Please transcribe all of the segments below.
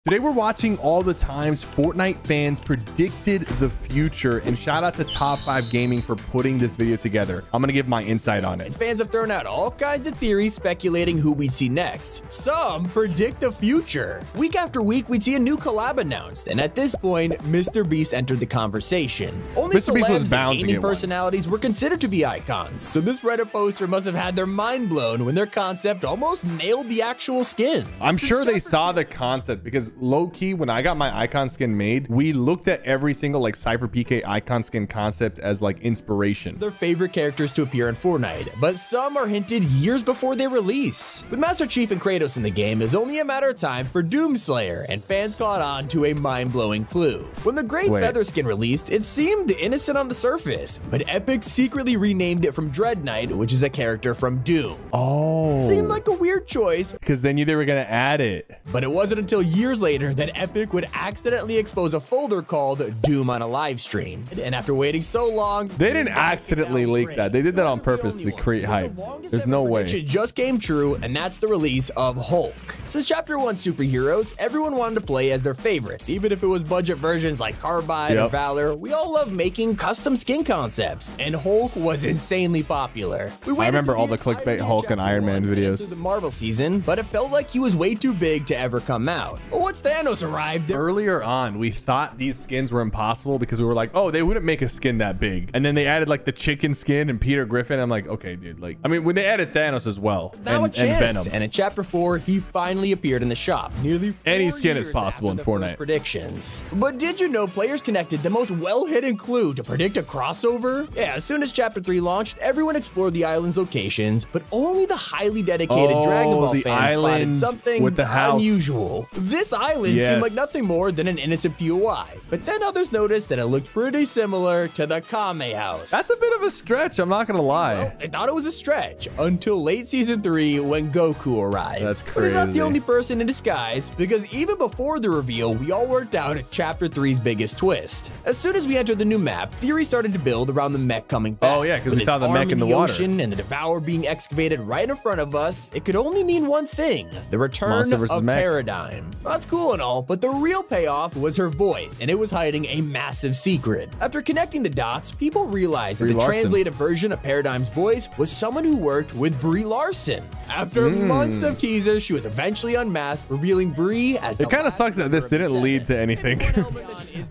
Today we're watching all the times Fortnite fans predicted the future, and shout out to Top 5 Gaming for putting this video together. I'm gonna give my insight on it. And fans have thrown out all kinds of theories speculating who we'd see next. Some predict the future. Week after week, we'd see a new collab announced, and at this point, Mr. Beast entered the conversation. Only Mr. Beast was celebs bound and to gaming get one. personalities were considered to be icons, so this Reddit poster must have had their mind blown when their concept almost nailed the actual skin. I'm sure they saw the concept because low-key, when I got my icon skin made, we looked at every single like SypherPK icon skin concept as like inspiration. Their favorite characters to appear in Fortnite, but some are hinted years before they release. With Master Chief and Kratos in the game, it's only a matter of time for Doomslayer, and fans caught on to a mind-blowing clue. When the Gray Feather skin released, it seemed innocent on the surface, but Epic secretly renamed it from Dread Knight, which is a character from Doom. Oh. Seemed like a weird choice, because they knew they were gonna add it. But it wasn't until years later that Epic would accidentally expose a folder called Doom on a live stream. And after waiting so long, they didn't accidentally leak that. They did that on purpose to create hype. There's no way. It just came true, and that's the release of Hulk. Since Chapter 1 superheroes, everyone wanted to play as their favorites, even if it was budget versions like Carbide or Valor. We all love making custom skin concepts, and Hulk was insanely popular. I remember all the clickbait Hulk and Iron Man videos. The Marvel season, but it felt like he was way too big to ever come out. But once Thanos arrived, earlier on, we thought these skins were impossible because we were like, oh, they wouldn't make a skin that big. And then they added like the chicken skin and Peter Griffin. I'm like, okay, dude, like, I mean, when they added Thanos as well and Venom. And in Chapter 4, he finally appeared in the shop. Nearly any skin is possible in Fortnite. Predictions. But did you know players connected the most well-hidden clue to predict a crossover? Yeah, as soon as Chapter 3 launched, everyone explored the island's locations, but only the highly dedicated Dragon Ball fans spotted something with the house. Unusual. This island seemed like nothing more than an innocent POI, but then others noticed that it looked pretty similar to the Kame house. That's a bit of a stretch, I'm not gonna lie. Well, they thought it was a stretch until late season 3 when Goku arrived. That's crazy. But he's not the only person in disguise, because even before the reveal, we all worked out Chapter 3's biggest twist. As soon as we entered the new map, theories started to build around the mech coming back. Oh yeah, because we saw the mech in the water. Ocean and the Devourer being excavated right in front of us, it could only mean one thing: the return of Paradigm. That's cool and all, but the real payoff was her voice, and it was hiding a massive secret. After connecting the dots, people realized that the translated version of Paradigm's voice was someone who worked with Brie Larson. After months of teasers, she was eventually unmasked, revealing Brie as the It kind of sucks that this didn't lead to anything.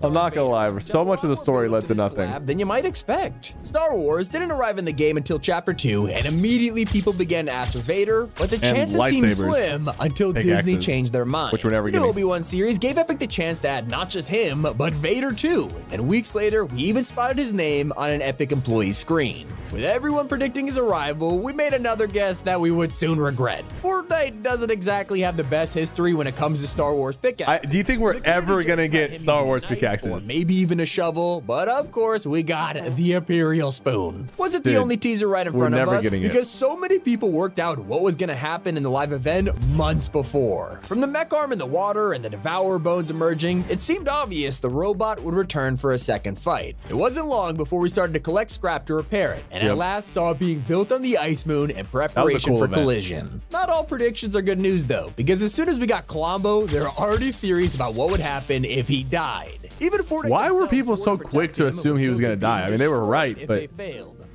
I'm not gonna lie, so much of the story led to nothing. Than you might expect. Star Wars didn't arrive in the game until Chapter 2, and immediately people began to ask for Vader, but the chances seemed slim until Disney changed their mind. Which we're never getting. The Obi-Wan series gave Epic the chance to add not just him, but Vader too. And weeks later, we even spotted his name on an Epic employee screen. With everyone predicting his arrival, we made another guess that we would soon regret. Fortnite doesn't exactly have the best history when it comes to Star Wars pickaxes. Do you think we're ever gonna get Star Wars pickaxes? Or maybe even a shovel, but of course we got the Imperial Spoon. Was it the only teaser right in front of us? Because so many people worked out what was gonna happen in the live event months before. From the mech arm in the water and the Devourer bones emerging, it seemed obvious the robot would return for a second fight. It wasn't long before we started to collect scrap to repair it, and at last saw it being built on the Ice Moon in preparation for collision. Not all predictions are good news though, because as soon as we got Colombo, there are already theories about what would happen if he died. Even Fortnite. Why were people so quick to assume he was gonna die? I mean, they were right, but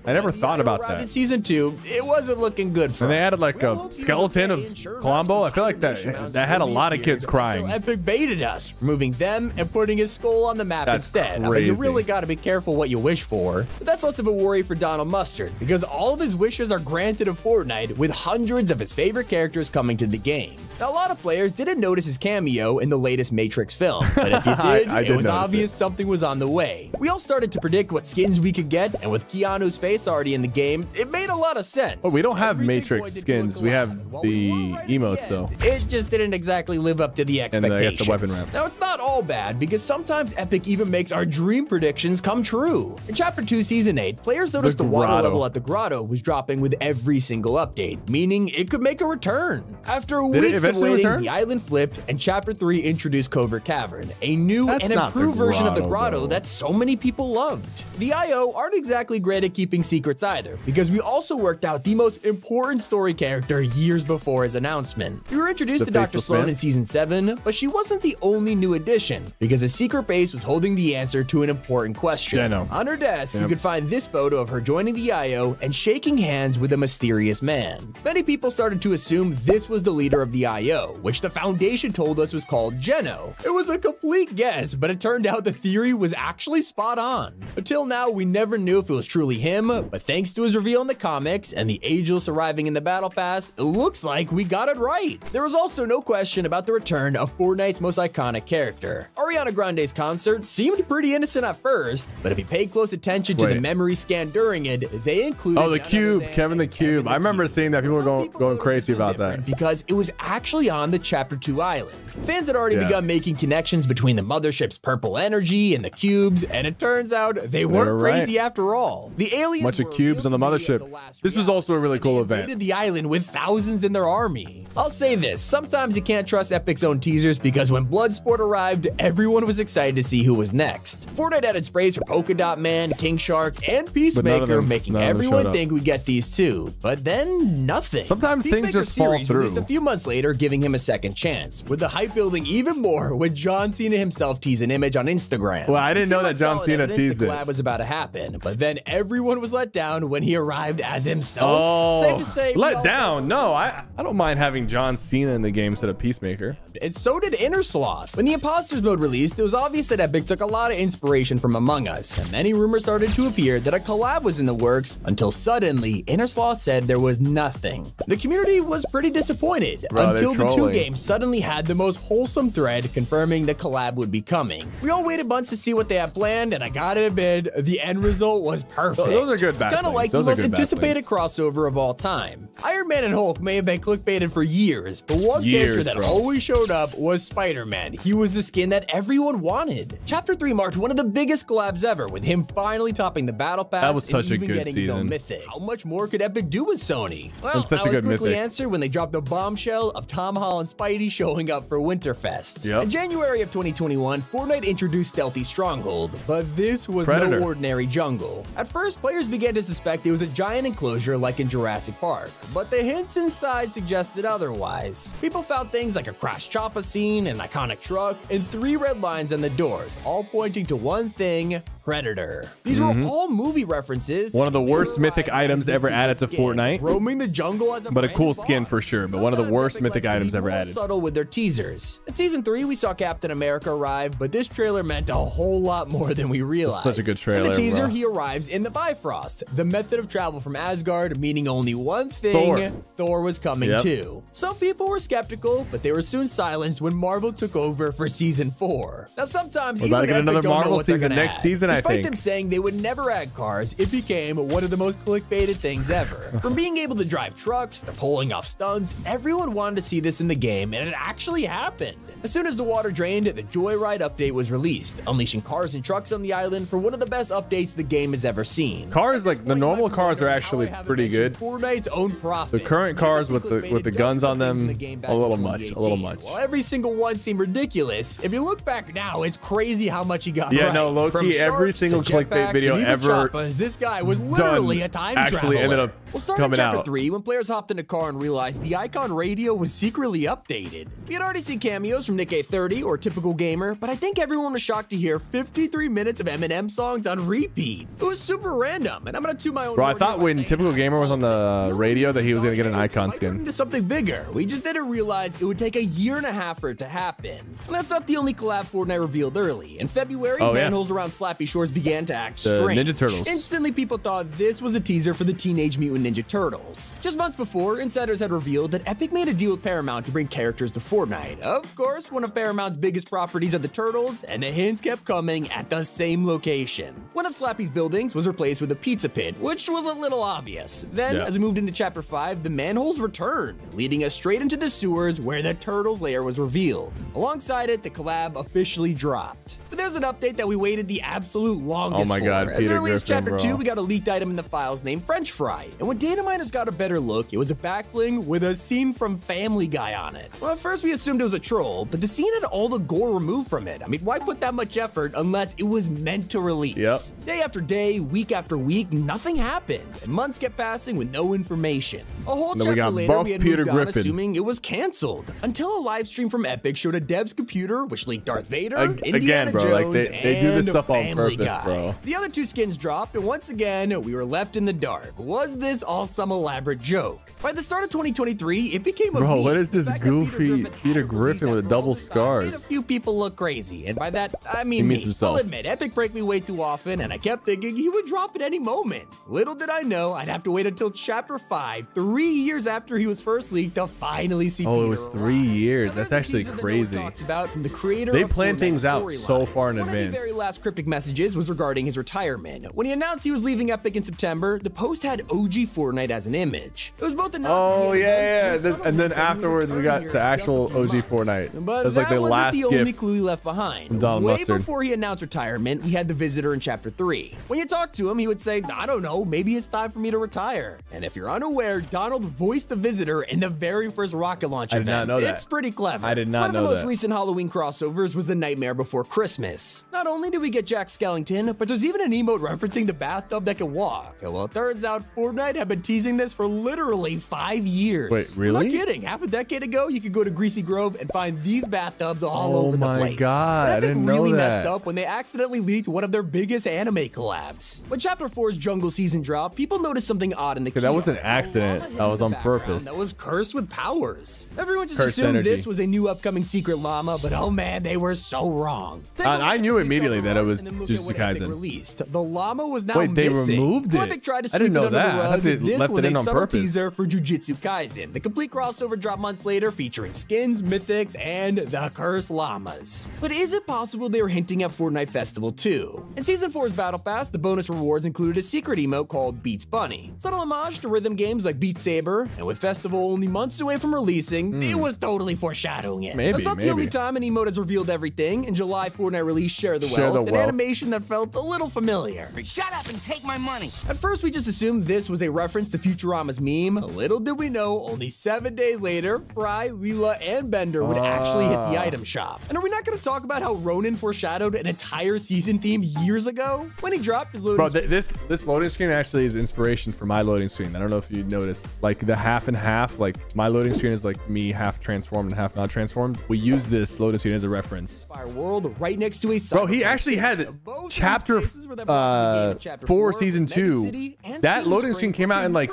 I never thought about that. In season 2, it wasn't looking good for him. And they added like a skeleton of Colombo. I feel like that had a lot of kids crying. Epic baited us, removing them and putting his skull on the map instead. I mean, you really got to be careful what you wish for. But that's less of a worry for Donald Mustard, because all of his wishes are granted in Fortnite, with hundreds of his favorite characters coming to the game. Now, a lot of players didn't notice his cameo in the latest Matrix film, but if you did, it was obvious something was on the way. We all started to predict what skins we could get, and with Keanu's face already in the game, it made a lot of sense. Oh, we don't have Matrix skins. We have the emotes, though. It just didn't exactly live up to the expectations. And I guess the weapon ramp. Now, it's not all bad, because sometimes Epic even makes our dream predictions come true. In Chapter 2, Season 8, players noticed the water level at the grotto was dropping with every single update, meaning it could make a return. After weeks of been waiting, the island flipped, and Chapter 3 introduced Covert Cavern, a new and improved version of the grotto that so many people loved. The IO aren't exactly great at keeping secrets either, because we also worked out the most important story character years before his announcement. We were introduced to Dr. Sloan in Season 7, but she wasn't the only new addition, because a secret base was holding the answer to an important question. On her desk, you could find this photo of her joining the IO and shaking hands with a mysterious man. Many people started to assume this was the leader of the IO, which the Foundation told us was called Geno. It was a complete guess, but it turned out the theory was actually spot on. Until now, we never knew if it was truly him, but thanks to his reveal in the comics and the Ageless arriving in the Battle Pass, it looks like we got it right. There was also no question about the return of Fortnite's most iconic character. Ariana Grande's concert seemed pretty innocent at first, but if you paid close attention to the memory scan during it, they included the Cube, Kevin the Cube. I remember seeing that. People were going crazy about that. Because it was actually on the Chapter 2 island. Fans had already begun making connections between the mothership's purple energy and the cubes, and it turns out they weren't crazy after all. The aliens bunch of cubes on the mothership. This was also a really cool event. They invaded the island with thousands in their army. I'll say this, sometimes you can't trust Epic's own teasers because when Bloodsport arrived, everyone was excited to see who was next. Fortnite added sprays for Polka Dot Man, King Shark, and Peacemaker, making everyone think we get these too. But then nothing. Sometimes things just fall through. Released a few months later, giving him a second chance, with the hype building even more with John Cena himself tease an image on Instagram. Well, I didn't know that John Cena teased it. The collab was about to happen, but then everyone was let down when he arrived as himself. Safe to say, let down? No, I don't mind having John Cena in the game instead of Peacemaker. And so did Innersloth. When the Imposters mode released, it was obvious that Epic took a lot of inspiration from Among Us, and many rumors started to appear that a collab was in the works until suddenly Innersloth said there was nothing. The community was pretty disappointed until the two games suddenly had the most wholesome thread confirming the collab would be coming. We all waited months to see what they had planned, and I gotta admit, the end result was perfect. Those are good. It's kind of like the most anticipated crossover of all time. Iron Man and Hulk may have been clickbaited for years, but one character that always showed up was Spider-Man. He was the skin that everyone wanted. Chapter 3 marked one of the biggest collabs ever, with him finally topping the Battle Pass. That was such a good getting season. His own mythic. How much more could Epic do with Sony? Well, that was quickly answered when they dropped the bombshell of Tom Holland's Spidey showing up for Winterfest. In January of 2021, Fortnite introduced Stealthy Stronghold, but this was no ordinary jungle. At first, players began to suspect it was a giant enclosure like in Jurassic Park, but the hints inside suggested otherwise. People found things like a crashed chopper scene, an iconic truck, and 3 red lines on the doors, all pointing to one thing: Predator. These were all movie references. One of the worst mythic items ever added to Fortnite. Roaming the jungle as a cool skin for sure, but one of the worst mythic items ever added. Subtle with their teasers. In Season 3, we saw Captain America arrive, but this trailer meant a whole lot more than we realized. Such a good trailer. In the teaser, he arrives in the Bifrost, the method of travel from Asgard, meaning only one thing: Thor was coming too. Some people were skeptical, but they were soon silenced when Marvel took over for Season 4. Now, sometimes we're about to get another Marvel season next season, I think. Despite them saying they would never add cars, it became one of the most clickbaited things ever. From being able to drive trucks to pulling off stunts, everyone wanted to see this in the game, and it actually happened. As soon as the water drained, the Joyride update was released, unleashing cars and trucks on the island for one of the best updates the game has ever seen. Cars, like the normal cars, are actually pretty good. Fortnite's own profit. The current cars with the guns on them, a little much. Well, every single one seemed ridiculous. If you look back now, it's crazy how much he got right. No, low-key, every single clickbait video ever this guy was literally a time traveler. Ended up starting Chapter 3, when players hopped in a car and realized the Icon radio was secretly updated. We had already seen cameos from Nick A30 or Typical Gamer, but I think everyone was shocked to hear 53 minutes of Eminem songs on repeat. It was super random, and I'm gonna toot my own. Bro, I thought when Typical Gamer was on the radio that he was gonna get an icon skin. Into something bigger. We just didn't realize it would take a year and a half for it to happen. And that's not the only collab Fortnite revealed early. In February, manholes around Slappy Shores began to act strange. Ninja Turtles. Instantly, people thought this was a teaser for the Teenage Mutant Ninja Turtles. Just months before, insiders had revealed that Epic made a deal with Paramount to bring characters to Fortnite. Of course, one of Paramount's biggest properties are the Turtles, and the hints kept coming at the same location. One of Slappy's buildings was replaced with a pizza pit, which was a little obvious. Then, as we moved into Chapter 5, the manholes returned, leading us straight into the sewers where the Turtles lair was revealed. Alongside it, the collab officially dropped. But there's an update that we waited the absolute longest for. Oh my God, As early as Chapter 2, we got a leaked item in the files named French Fry, in which when data miners got a better look, it was a back bling with a scene from Family Guy on it. Well, at first we assumed it was a troll, but the scene had all the gore removed from it. I mean, why put that much effort unless it was meant to release? Yep. Day after day, week after week, nothing happened, and months kept passing with no information. A whole chapter later, we had moved on assuming it was canceled, until a live stream from Epic showed a dev's computer, which leaked Darth Vader, Indiana bro, Jones, like they do this stuff on purpose, Guy. bro. The other two skins dropped, and once again, we were left in the dark. Was this all some elaborate joke? By the start of 2023, it became a bro. meme. What is this goofy Peter Griffin with double scars? Made a few people look crazy, and by that I mean me. I'll admit, Epic break me way too often, and I kept thinking he would drop at any moment. Little did I know I'd have to wait until Chapter 5, 3 years after he was first leaked, to finally see. Oh, Peter it was 3 years. That's actually crazy. About from the creator they plan things out so far in advance. One of the very last cryptic messages was regarding his retirement. When he announced he was leaving Epic in September, the post had OG Fortnite as an image. It was both a and then afterwards we got the actual OG Fortnite. But it was like the last the only clue he left behind. Way before he announced retirement, we had the Visitor in Chapter 3. When you talk to him, he would say, I don't know, maybe it's time for me to retire. And if you're unaware, Donald voiced the Visitor in the very first rocket launch event. I did not know that. It's pretty clever. I did not know that. One of the most recent Halloween crossovers was The Nightmare Before Christmas. Not only did we get Jack Skellington, but there's even an emote referencing the bathtub that can walk. Well, it turns out Fortnite had been teasing this for literally 5 years. Wait, really? I'm not kidding. Half a decade ago, you could go to Greasy Grove and find these bathtubs all over the place. Oh my god, I didn't know that. Really messed up when they accidentally leaked one of their biggest anime collabs. When Chapter 4's Jungle Season dropped, people noticed something odd in the key. That was an accident. That was on purpose. That was cursed with powers. Everyone just assumed this was a new upcoming secret llama, but oh man, they were so wrong. I knew immediately that it was Jujutsu Kaisen. Released. The llama was now Wait, they removed it? Epic tried to I didn't know that. I thought they left it in on purpose. Teaser for Jujutsu Kaisen. The complete crossover dropped months later, featuring skins, mythics, and the cursed llamas. But is it possible they were hinting at Fortnite Festival too? In Season 4's Battle Pass, the bonus rewards included a secret emote called Beats Bunny. Subtle homage to rhythm games like Beat Saber, and with Festival only months away from releasing, it was totally foreshadowing it. That's not the only time an emote has revealed everything. In July, Fortnite released Share the Wealth, an animation that felt a little familiar. Shut up and take my money. At first, we just assumed this was a reference to Futurama's meme. Little did we know, only 7 days later, Fry, Leela, and Bender would actually hit the item shop. And are we not going to talk about how Ronan foreshadowed an entire season theme years ago? When he dropped his loading screen. This loading screen actually is inspiration for my loading screen. I don't know if you noticed, like the half and half, like my loading screen is like me half transformed and half not transformed. We use this loading screen as a reference. Fire World right next to a bro, he actually had chapter 4 season 2. That loading screen came out in like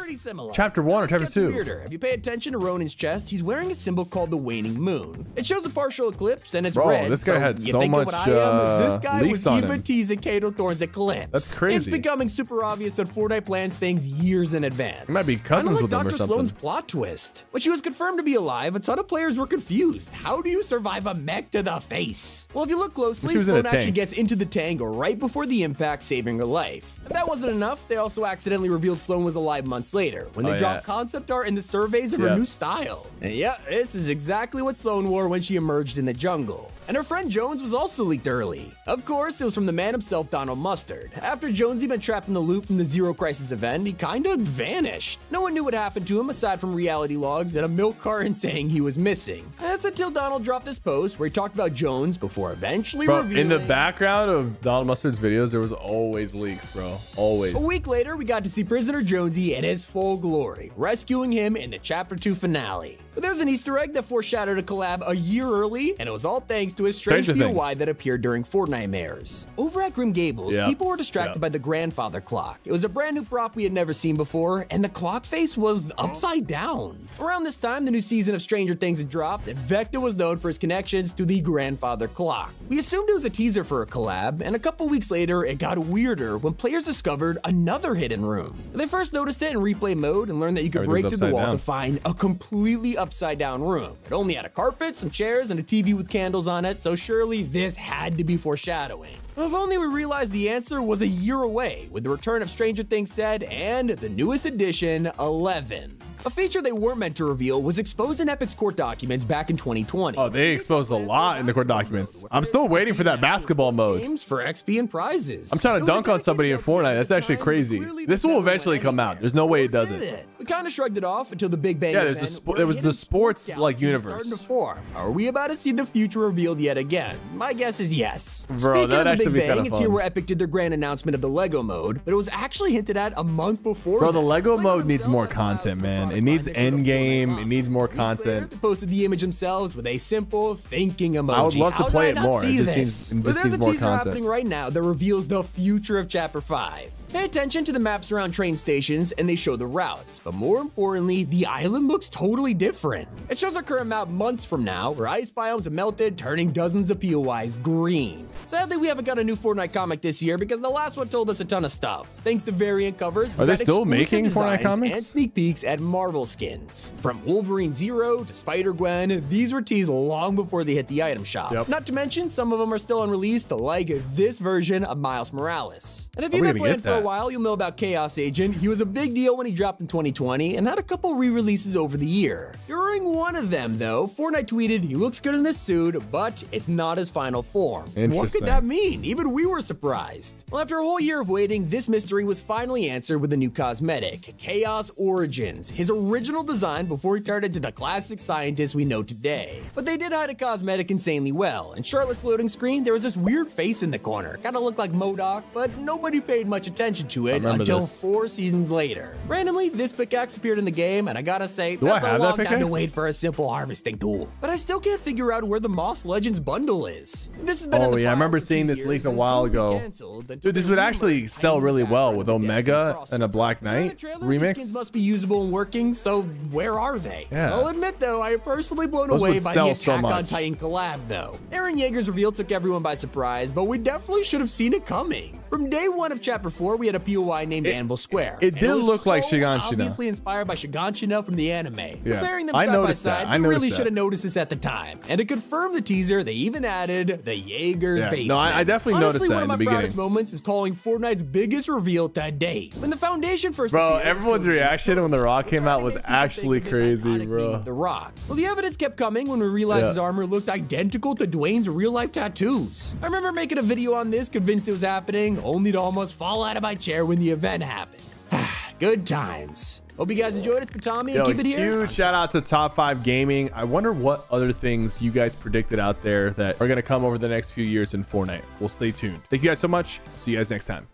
chapter 1 or chapter 2. If you pay attention to Ronan's chest, he's wearing a symbol called the waning moon. It shows a partial eclipse and it's red. This guy had so much this guy leaks on him. teasing Kato Thorn's eclipse. That's crazy. It's becoming super obvious that Fortnite plans things years in advance. He might be cousins with them or Dr. something. Sloan's plot twist. When she was confirmed to be alive, a ton of players were confused. How do you survive a mech to the face? Well, if you look closely, Sloan actually gets into the tank right before the impact, saving her life. If that wasn't enough, they also accidentally revealed Sloan was alive months later when they dropped concept art in the surveys of her new style. And yeah, this is exactly what Sloan wore when she emerged in the jungle. And her friend Jones was also leaked early. Of course, it was from the man himself, Donald Mustard. After Jonesy been trapped in the loop from the Zero Crisis event, he kinda vanished. No one knew what happened to him aside from reality logs and a milk carton saying he was missing. That's until Donald dropped this post where he talked about Jones before eventually revealing. In the background of Donald Mustard's videos, there was always leaks, bro. Always. A week later, we got to see Prisoner Jonesy in his full glory, rescuing him in the Chapter 2 finale. But there's an Easter egg that foreshadowed a collab a year early, and it was all thanks to a strange POI that appeared during Fortnite Mares. Over at Grim Gables, people were distracted by the grandfather clock. It was a brand new prop we had never seen before, and the clock face was upside down. Around this time, the new season of Stranger Things had dropped, and Vecna was known for his connections to the grandfather clock. We assumed it was a teaser for a collab, and a couple weeks later, it got weirder when players discovered another hidden room. They first noticed it in replay mode and learned that you could break through the wall to find a completely upside down room. It only had a carpet, some chairs, and a TV with candles on it, so surely this had to be foreshadowing. If only we realized the answer was a year away, with the return of Stranger Things said and the newest edition, 11. A feature they weren't meant to reveal was exposed in Epic's court documents back in 2020. Oh, they exposed a lot in the court documents. I'm still waiting for that basketball mode. Games for XP and prizes. I'm trying to dunk on somebody in Fortnite. That's actually crazy. This will eventually come out. There's no way it doesn't. We kind of shrugged it off until the Big Bang. Yeah, there was the sports like universe. Are we about to see the future revealed yet again? My guess is yes. Bro, Speaking of the Big Bang, it's here where Epic did their grand announcement of the Lego mode, but it was actually hinted at a month before. Bro, the Lego mode needs more content, man. It needs end game. It needs more content. They posted the image themselves with a simple thinking emoji. I would love to play it more. It just needs more There's a teaser content happening right now that reveals the future of Chapter 5. Pay attention to the maps around train stations and they show the routes, but more importantly, the island looks totally different. It shows our current map months from now, where ice biomes have melted, turning dozens of POIs green. Sadly, we haven't got a new Fortnite comic this year because the last one told us a ton of stuff. Thanks to variant covers, are they still making Fortnite comics? And sneak peeks at Marvel skins. From Wolverine Zero to Spider-Gwen, these were teased long before they hit the item shop. Yep. Not to mention, some of them are still unreleased, like this version of Miles Morales. And if you've been playing for a while, you'll know about Chaos Agent. He was a big deal when he dropped in 2020 and had a couple re-releases over the year. During one of them, though, Fortnite tweeted, "He looks good in this suit, but it's not his final form." What could that mean? Even we were surprised. Well, after a whole year of waiting, this mystery was finally answered with a new cosmetic, Chaos Origins, his original design before he turned into the classic scientist we know today. But they did hide a cosmetic insanely well. In Charlotte's loading screen, there was this weird face in the corner. Kinda looked like MODOK, but nobody paid much attention to it until 4 seasons later. Randomly, this pickaxe appeared in the game, and I gotta say, that's a long time to wait for a simple harvesting tool. But I still can't figure out where the Moss Legends bundle is. This has been in the I remember seeing this leaked a while ago. Dude, this would actually sell really well with Omega and a Black Knight remix. Skins must be usable and working, so where are they? Yeah. I'll admit, though, I am personally blown away by the Attack on Titan collab, though. Eren Yeager's reveal took everyone by surprise, but we definitely should have seen it coming. From day one of Chapter 4, we had a POI named Anvil Square. It did look like Shiganshina. Obviously inspired by Shiganshina from the anime. Yeah. Comparing them side by side, we really should have noticed this at the time. And to confirm the teaser, they even added the Jaeger's basement. No, I definitely noticed that in the beginning. Honestly, one of my proudest moments is calling Fortnite's biggest reveal to date. When the Foundation first appeared, everyone's reaction when The Rock came out was actually crazy, bro. The Rock. Well, the evidence kept coming when we realized his armor looked identical to Dwayne's real-life tattoos. I remember making a video on this, convinced it was happening, only to almost fall out of my chair when the event happened. Good times. Hope you guys enjoyed it. It's been Tommy, and keep it here. Huge shout out to Top 5 Gaming. I wonder what other things you guys predicted out there that are going to come over the next few years in Fortnite. We'll stay tuned. Thank you guys so much. See you guys next time.